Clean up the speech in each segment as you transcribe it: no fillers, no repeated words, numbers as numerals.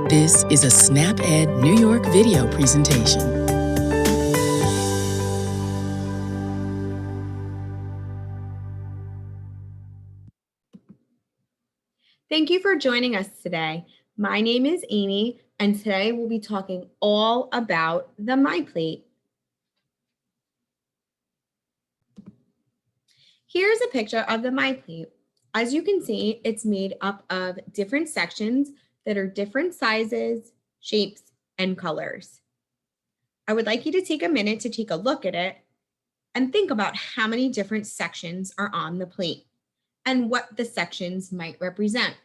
This is a SnapEd New York video presentation. Thank you for joining us today. My name is Amy, and today we'll be talking all about the MyPlate. Here's a picture of the MyPlate. As you can see, it's made up of different sections that are different sizes, shapes, and colors. I would like you to take a minute to take a look at it and think about how many different sections are on the plate and what the sections might represent.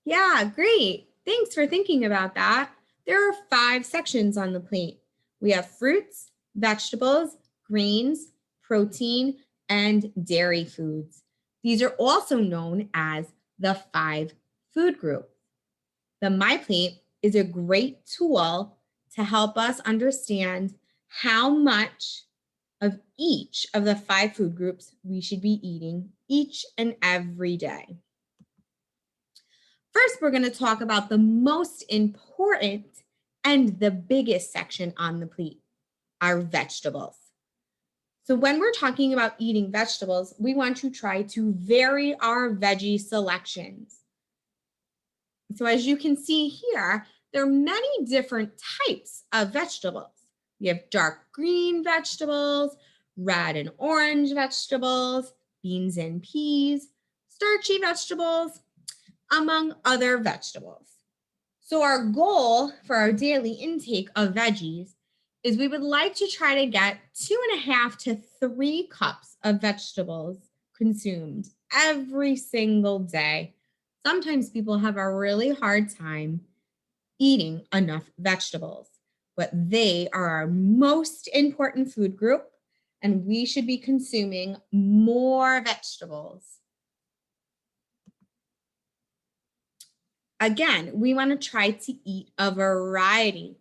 Yeah, great. Thanks for thinking about that. There are 5 sections on the plate. We have fruits, vegetables, greens, protein, and dairy foods. These are also known as the 5 food groups. The MyPlate is a great tool to help us understand how much of each of the 5 food groups we should be eating each and every day. First, we're going to talk about the most important and the biggest section on the plate, our vegetables. So when we're talking about eating vegetables, we want to try to vary our veggie selections. So as you can see here, there are many different types of vegetables. We have dark green vegetables, red and orange vegetables, beans and peas, starchy vegetables, among other vegetables. So our goal for our daily intake of veggies is we would like to try to get 2.5 to 3 cups of vegetables consumed every single day. Sometimes people have a really hard time eating enough vegetables, but they are our most important food group, and we should be consuming more vegetables. Again, we want to try to eat a variety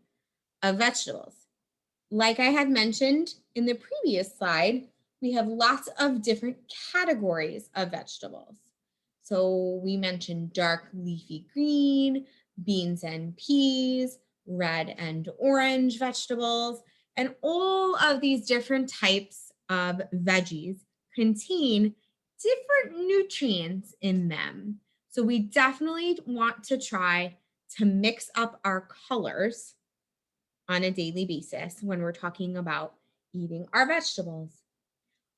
of vegetables. Like I had mentioned in the previous slide, we have lots of different categories of vegetables. So we mentioned dark leafy green, beans and peas, red and orange vegetables, and all of these different types of veggies contain different nutrients in them. So we definitely want to try to mix up our colors on a daily basis when we're talking about eating our vegetables.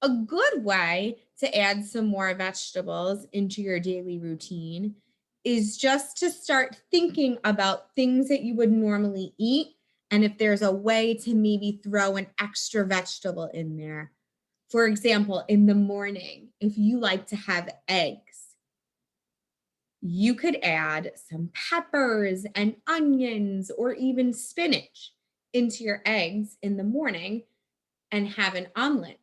A good way to add some more vegetables into your daily routine is just to start thinking about things that you would normally eat, and if there's a way to maybe throw an extra vegetable in there. For example, in the morning, if you like to have eggs, you could add some peppers and onions or even spinach into your eggs in the morning and have an omelet.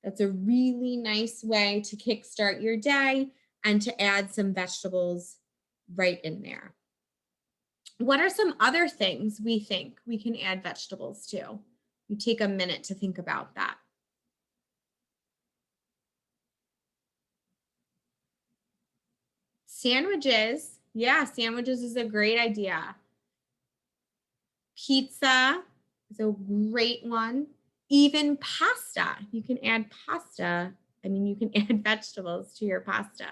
That's a really nice way to kickstart your day and to add some vegetables right in there. What are some other things we think we can add vegetables to? You take a minute to think about that. Sandwiches. Yeah, sandwiches is a great idea. Pizza is a great one. Even pasta. You can add pasta. You can add vegetables to your pasta.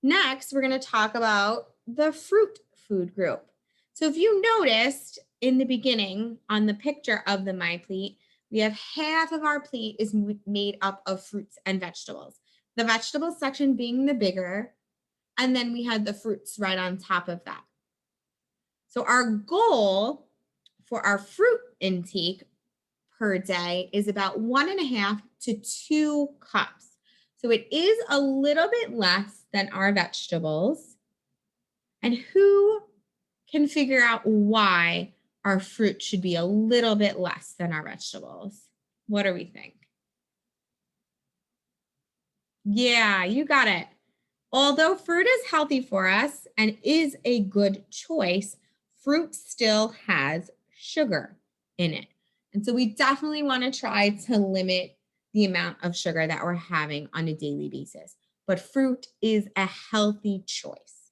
Next, we're going to talk about the fruit food group. So if you noticed in the beginning on the picture of the MyPlate, we have half of our plate is made up of fruits and vegetables. The vegetable section being the bigger, and then we had the fruits right on top of that. So our goal for our fruit intake per day is about 1.5 to 2 cups. So it is a little bit less than our vegetables. And who can figure out why our fruit should be a little bit less than our vegetables? What do we think? Yeah, you got it. Although fruit is healthy for us and is a good choice, fruit still has sugar in it. And so we definitely want to try to limit the amount of sugar that we're having on a daily basis. But fruit is a healthy choice.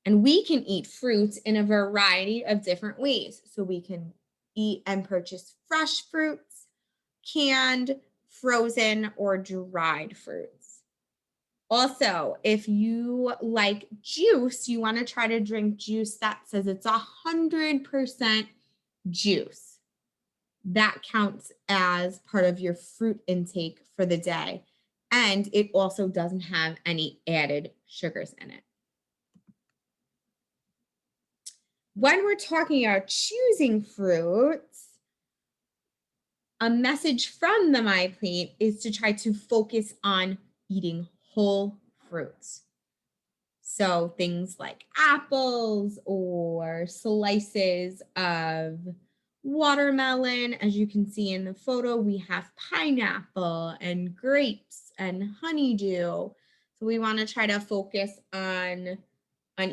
And we can eat fruits in a variety of different ways. So we can eat and purchase fresh fruits, canned, frozen, or dried fruits. Also, if you like juice, you want to try to drink juice that says it's 100% juice. That counts as part of your fruit intake for the day. And it also doesn't have any added sugars in it. When we're talking about choosing fruits, a message from the MyPlate is to try to focus on eating whole fruits. So things like apples or slices of watermelon. As you can see in the photo, we have pineapple and grapes and honeydew. So we want to try to focus on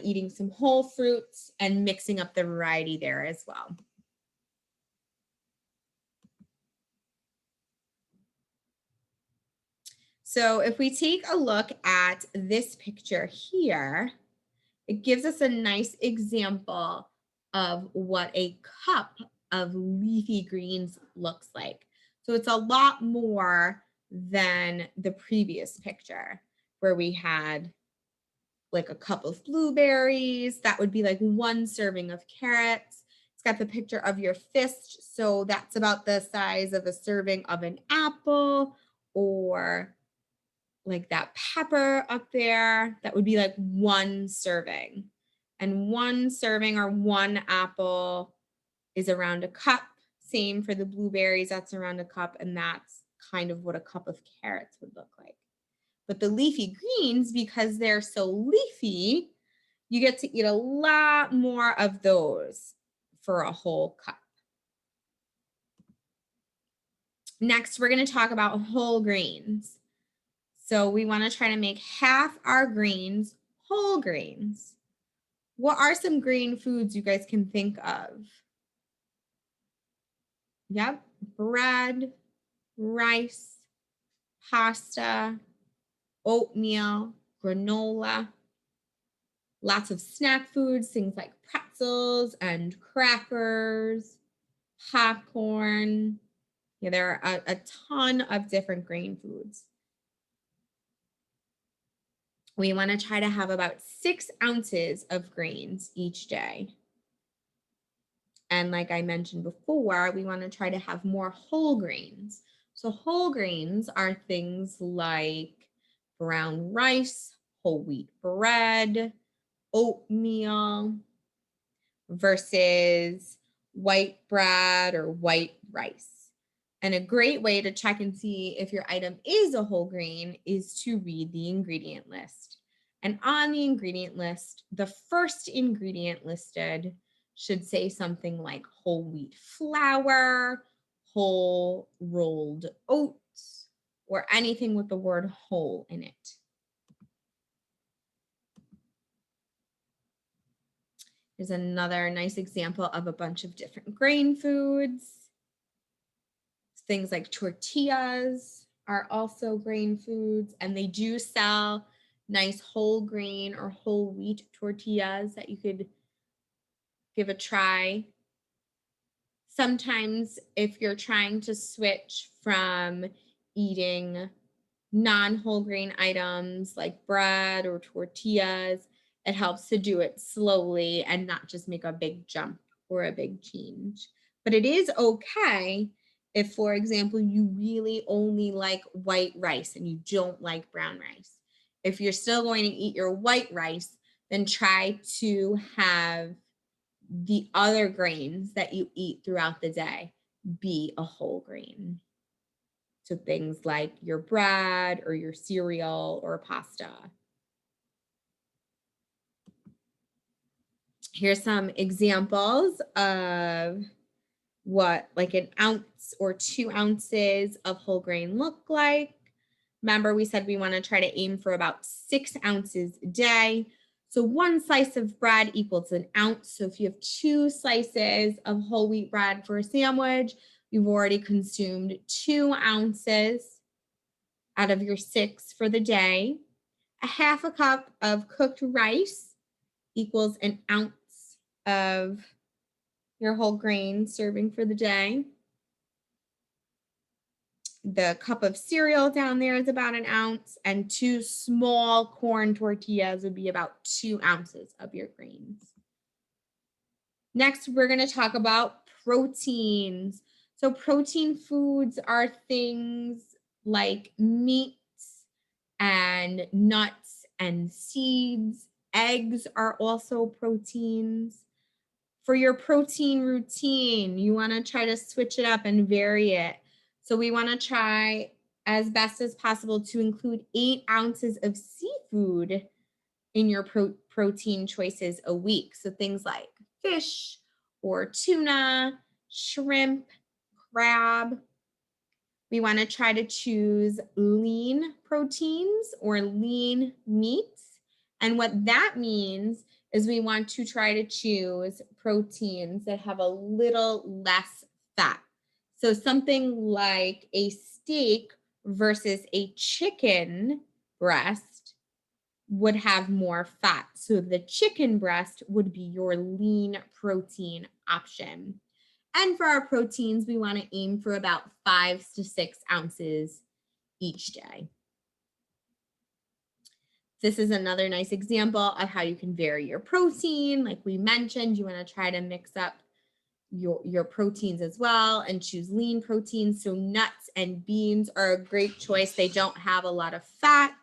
eating some whole fruits and mixing up the variety there as well. So if we take a look at this picture here, it gives us a nice example of what a cup of leafy greens looks like. So it's a lot more than the previous picture where we had like a cup of blueberries. That would be like one serving of carrots. It's got the picture of your fist. So that's about the size of a serving of an apple, or like that pepper up there. That would be like one serving. And one serving or one apple is around a cup. Same for the blueberries, that's around a cup. And that's kind of what a cup of carrots would look like. But the leafy greens, because they're so leafy, you get to eat a lot more of those for a whole cup. Next, we're going to talk about whole grains. So we want to try to make half our greens whole grains. What are some grain foods you guys can think of? Yep, bread, rice, pasta, oatmeal, granola, lots of snack foods, things like pretzels and crackers, popcorn. Yeah, there are a ton of different grain foods. We want to try to have about 6 ounces of grains each day. And like I mentioned before, we want to try to have more whole grains. So whole grains are things like brown rice, whole wheat bread, oatmeal, versus white bread or white rice. And a great way to check and see if your item is a whole grain is to read the ingredient list. And on the ingredient list, the first ingredient listed should say something like whole wheat flour, whole rolled oats, or anything with the word whole in it. Here's another nice example of a bunch of different grain foods. Things like tortillas are also grain foods, and they do sell nice whole grain or whole wheat tortillas that you could give a try. Sometimes if you're trying to switch from eating non-whole grain items like bread or tortillas, it helps to do it slowly and not just make a big jump or a big change. But it is okay if, for example, you really only like white rice and you don't like brown rice. If you're still going to eat your white rice, then try to have the other grains that you eat throughout the day be a whole grain. So things like your bread or your cereal or pasta. Here's some examples of what like an ounce or 2 ounces of whole grain look like. Remember, we said we want to try to aim for about 6 ounces a day. So 1 slice of bread equals an ounce. So if you have 2 slices of whole wheat bread for a sandwich, You've already consumed 2 ounces out of your 6 for the day. A half a cup of cooked rice equals an ounce of your whole grain serving for the day. The cup of cereal down there is about an ounce, and 2 small corn tortillas would be about 2 ounces of your grains. Next, we're going to talk about proteins. So protein foods are things like meats and nuts and seeds. Eggs are also proteins. For your protein routine, you want to try to switch it up and vary it. So we want to try as best as possible to include 8 ounces of seafood in your protein choices a week. So things like fish or tuna, shrimp, crab. We want to try to choose lean proteins or lean meats. And what that means is we want to try to choose proteins that have a little less fat. So something like a steak versus a chicken breast would have more fat. So the chicken breast would be your lean protein option. And for our proteins, we want to aim for about 5 to 6 ounces each day. This is another nice example of how you can vary your protein. Like we mentioned, you want to try to mix up your proteins as well and choose lean proteins. So nuts and beans are a great choice. They don't have a lot of fat.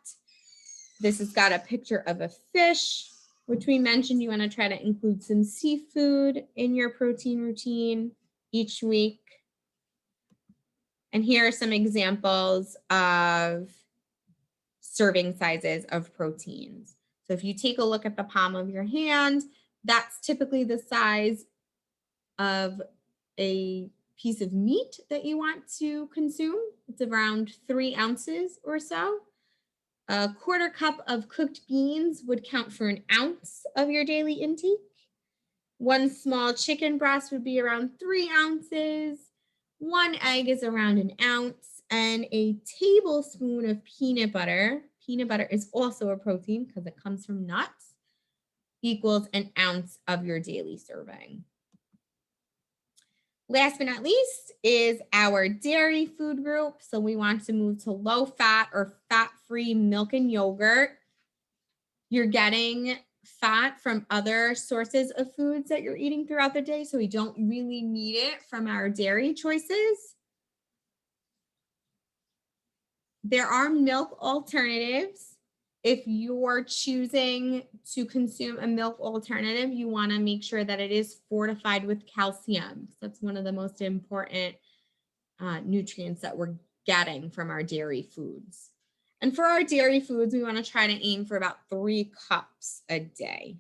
This has got a picture of a fish, which we mentioned you want to try to include some seafood in your protein routine each week. And here are some examples of serving sizes of proteins. So if you take a look at the palm of your hand, that's typically the size of a piece of meat that you want to consume. It's around 3 ounces or so. A quarter cup of cooked beans would count for an ounce of your daily intake. 1 small chicken breast would be around 3 ounces. 1 egg is around an ounce, and a tablespoon of peanut butter is also a protein because it comes from nuts, equals an ounce of your daily serving. Last but not least is our dairy food group. So we want to move to low fat or fat-free milk and yogurt. You're getting fat from other sources of foods that you're eating throughout the day, so we don't really need it from our dairy choices. There are milk alternatives. If you're choosing to consume a milk alternative, you want to make sure that it is fortified with calcium. That's one of the most important nutrients that we're getting from our dairy foods. And for our dairy foods, we want to try to aim for about 3 cups a day.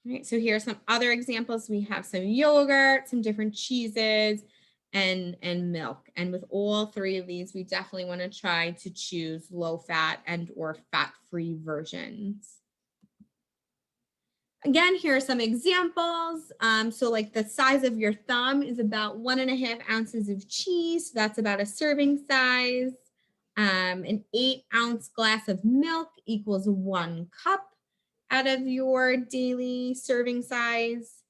All right, so here are some other examples. We have some yogurt, some different cheeses, and milk. And with all 3 of these, we definitely want to try to choose low fat and or fat-free versions. Again, here are some examples. So like the size of your thumb is about 1.5 ounces of cheese. So that's about a serving size. An 8-ounce glass of milk equals 1 cup out of your daily serving size.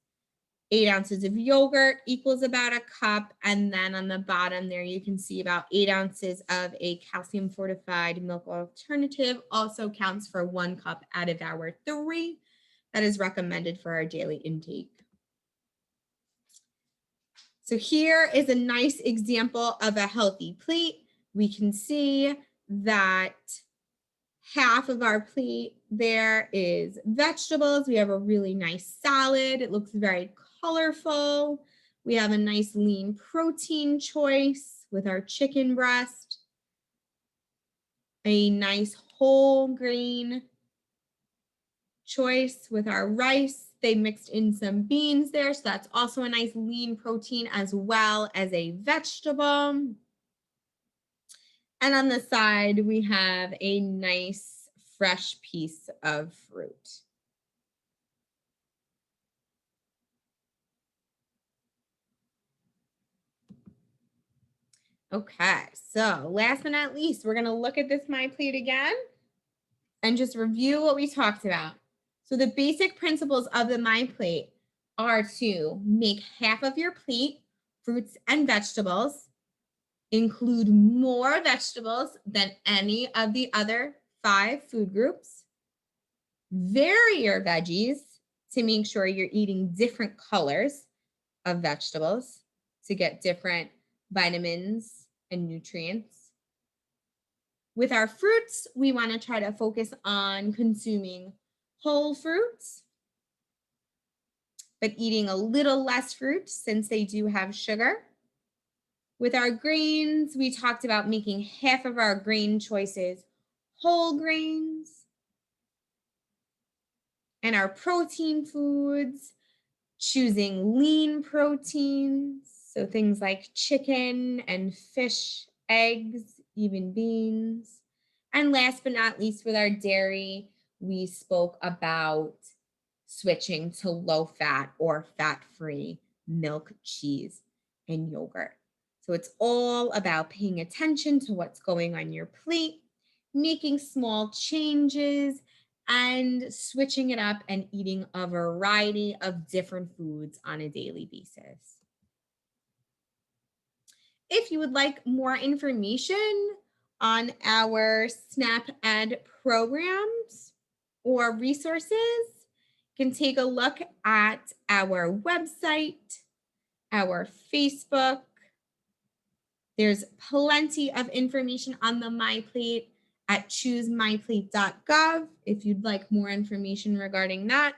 8 ounces of yogurt equals about a cup. And then on the bottom there, you can see about 8 ounces of a calcium fortified milk alternative also counts for 1 cup out of our 3 that is recommended for our daily intake. So here is a nice example of a healthy plate. We can see that half of our plate there is vegetables. We have a really nice salad. It looks very colorful. We have a nice lean protein choice with our chicken breast. A nice whole grain choice with our rice. They mixed in some beans there, so that's also a nice lean protein as well as a vegetable. And on the side, we have a nice fresh piece of fruit. Okay, so last but not least, we're going to look at this MyPlate again and just review what we talked about. So the basic principles of the MyPlate are to make half of your plate fruits and vegetables, include more vegetables than any of the other 5 food groups, vary your veggies to make sure you're eating different colors of vegetables to get different vitamins and nutrients. With our fruits, we want to try to focus on consuming whole fruits, but eating a little less fruit since they do have sugar. With our grains, we talked about making half of our grain choices whole grains. And our protein foods, choosing lean proteins, so things like chicken and fish, eggs, even beans. And last but not least, with our dairy, we spoke about switching to low fat or fat free milk, cheese, and yogurt. So it's all about paying attention to what's going on your plate, making small changes, and switching it up and eating a variety of different foods on a daily basis. If you would like more information on our SNAP Ed programs or resources, you can take a look at our website, our Facebook. There's plenty of information on the MyPlate at choosemyplate.gov if you'd like more information regarding that.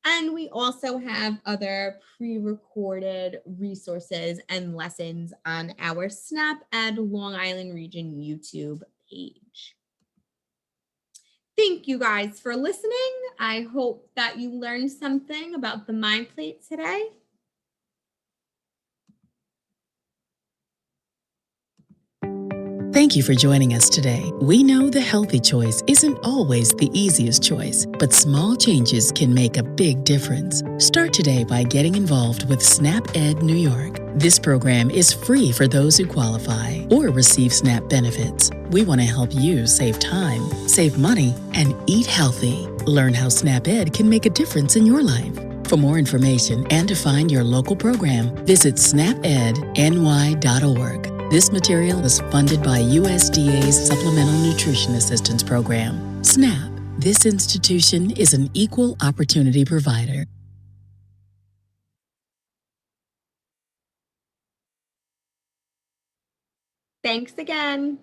And we also have other pre-recorded resources and lessons on our SNAP Ed Long Island Region YouTube page. Thank you guys for listening. I hope that you learned something about the MyPlate today. Thank you for joining us today. We know the healthy choice isn't always the easiest choice, but small changes can make a big difference. Start today by getting involved with SNAP Ed New York. This program is free for those who qualify or receive SNAP benefits. We want to help you save time, save money, and eat healthy. Learn how SNAP Ed can make a difference in your life. For more information and to find your local program, visit snapedny.org. This material was funded by USDA's Supplemental Nutrition Assistance Program. SNAP. This institution is an equal opportunity provider. Thanks again.